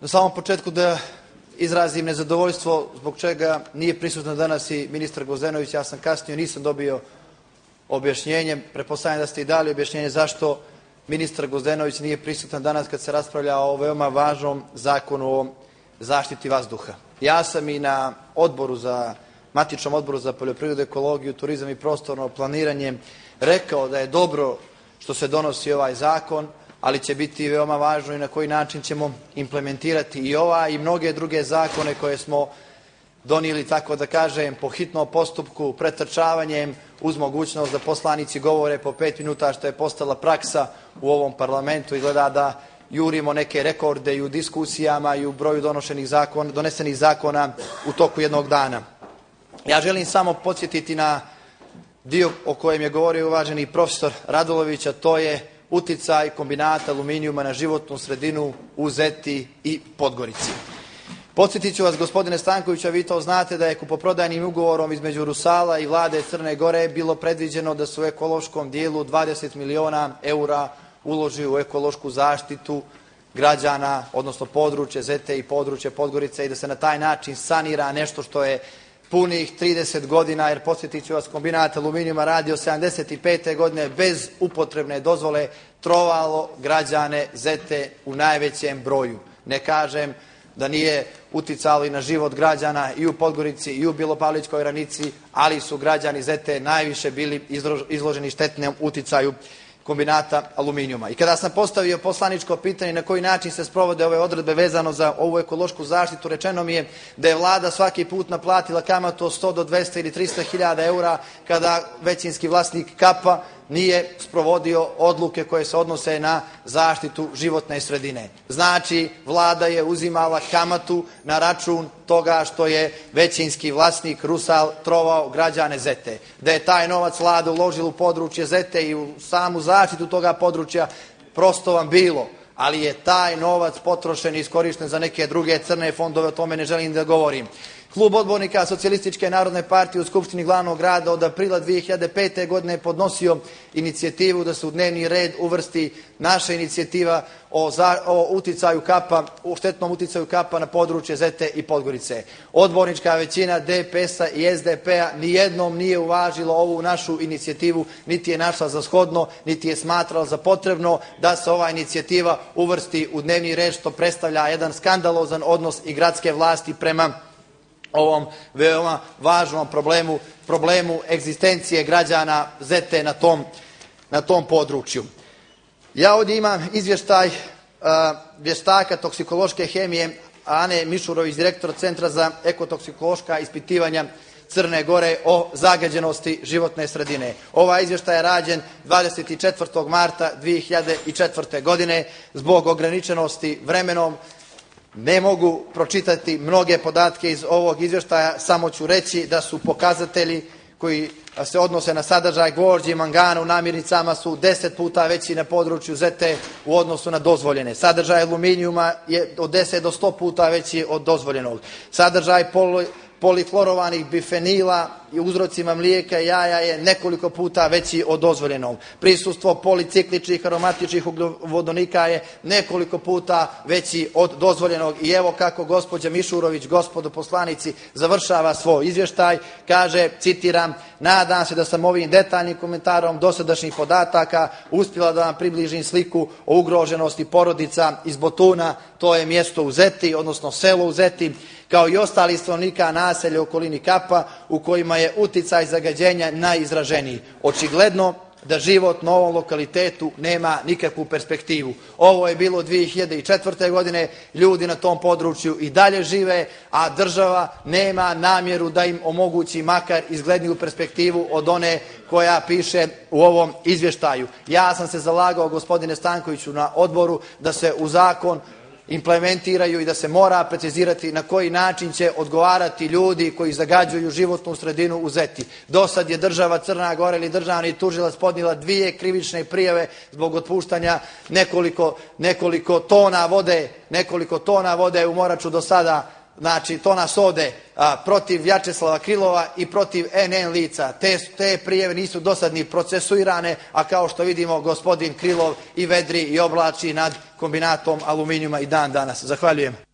Na samom početku da izrazim nezadovoljstvo zbog čega nije prisutan danas i ministar Gvozdenović. Ja sam kasnio, nisam dobio objašnjenje. Pretpostavljam da ste i dali objašnjenje zašto ministar Gvozdenović nije prisutan danas kad se raspravlja o veoma važnom zakonu o zaštiti vazduha. Ja sam i na matičnom odboru za poljoprivredu, ekologiju, turizam i prostorno planiranje rekao da je dobro što se donosi ovaj zakon, ali će biti veoma važno i na koji način ćemo implementirati i ovaj i mnoge druge zakone koje smo donijeli, tako da kažem, po hitnom postupku, pretrčavanjem, uz mogućnost da poslanici govore po 5 minuta, što je postala praksa u ovom parlamentu. Izgleda da jurimo neke rekorde i u diskusijama i u broju donesenih zakona u toku jednog dana. Ja želim samo podsjetiti na dio o kojem je govorio uvaženi profesor Radulović, a to je uticaj kombinata aluminijuma na životnu sredinu u Zeti i Podgorici. Podsjetit ću vas, gospodine Stankoviću, a vi to znate, da je kupoprodajnim ugovorom između Rusala i vlade Crne Gore bilo predviđeno da se u ekološkom dijelu 20 miliona eura uloži u ekološku zaštitu građana, odnosno područje Zete i područje Podgorice, i da se na taj način sanira nešto što je punih 30 godina, jer podsjetit ću vas, kombinat aluminijuma radi od 75. godine bez upotrebne dozvole, trovalo građane Zete u najvećem broju. Ne kažem da nije uticalo i na život građana i u Podgorici i u Bilopavlićkoj Ranici, ali su građani Zete najviše bili izloženi štetnom uticaju kombinata aluminijuma. I kada sam postavio poslaničko pitanje na koji način se sprovode ove odredbe vezano za ovu ekološku zaštitu, rečeno mi je da je vlada svaki put naplatila kamatu od 100 do 200 ili 300 hiljada eura kada većinski vlasnik KAP-a nije sprovodio odluke koje se odnose na zaštitu životne sredine. Znači, vlada je uzimala kamatu na račun toga što je većinski vlasnik Rusal trovao građane Zete. Da je taj novac vlada uložila u područje Zete i u samu zaštitu toga područja, prosto vam bilo, ali je taj novac potrošen i iskorišten za neke druge crne fondove, o tome ne želim da govorim. Klub odbornika Socijalističke narodne partije u Skupštini glavnog grada od aprila 2005. godine je podnosio inicijativu da se u dnevni red uvrsti naša inicijativa o uticaju KAP-a, o štetnom uticaju KAP-a na područje Zete i Podgorice. Odbornička većina DPS-a i SDP-a nijednom nije uvažila ovu našu inicijativu, niti je našla za shodno, niti je smatrala za potrebno da se ova inicijativa uvrsti u dnevni red, što predstavlja jedan skandalozan odnos i gradske vlasti prema ovom veoma važnom problemu egzistencije građana Zete na tom području. Ja ovdje imam izvještaj vještaka toksikološke hemije Ane Mišurović, direktor Centra za ekotoksikološka ispitivanja Crne Gore o zagađenosti životne sredine. Ovaj izvještaj je rađen 24. marta 2004. godine. Zbog ograničenosti vremenom ne mogu pročitati mnoge podatke iz ovog izvještaja, samo ću reći da su pokazatelji koji se odnose na sadržaj gvožđa i mangana u namirnicama su 10 puta veći na području Zete u odnosu na dozvoljene. Sadržaj aluminijuma je od 10 do 100 puta veći od dozvoljenog. Sadržaj poliflorovanih bifenila i uzrocima mlijeka i jaja je nekoliko puta veći od dozvoljenog. Prisustvo policikličnih aromatičnih ugljovodonika je nekoliko puta veći od dozvoljenog. I evo kako gospođa Mišurović, gospodo poslanici, završava svoj izvještaj. Kaže, citiram: nadam se da sam ovim detaljnim komentarom dosadašnjih podataka uspjela da vam približim sliku o ugroženosti porodica iz Botuna, to je mjesto u Zeti, odnosno selo u Zeti, kao i ostalih stanovnika naselja u okolini KAP-a u kojima je uticaj zagađenja najizraženiji. Očigledno da život na ovom lokalitetu nema nikakvu perspektivu. Ovo je bilo 2004. godine, ljudi na tom području i dalje žive, a država nema namjeru da im omogući makar izgledniju perspektivu od one koja piše u ovom izvještaju. Ja sam se zalagao, gospodine Stankoviću, na odboru da se u zakon implementiraju i da se mora precizirati na koji način će odgovarati ljudi koji zagađuju životnu sredinu u Zeti. Do sad je država Crna Gora ili državni tužilac podnijela 2 krivične prijave zbog otpuštanja nekoliko tona vode u Moraču do sada, znači tona sode, protiv Vjačeslava Krilova i protiv NN lica. Te prijeve nisu do sad ni procesuirane, a kao što vidimo, gospodin Krilov i vedri i oblači nad kombinatom aluminijuma i dan danas. Zahvaljujem.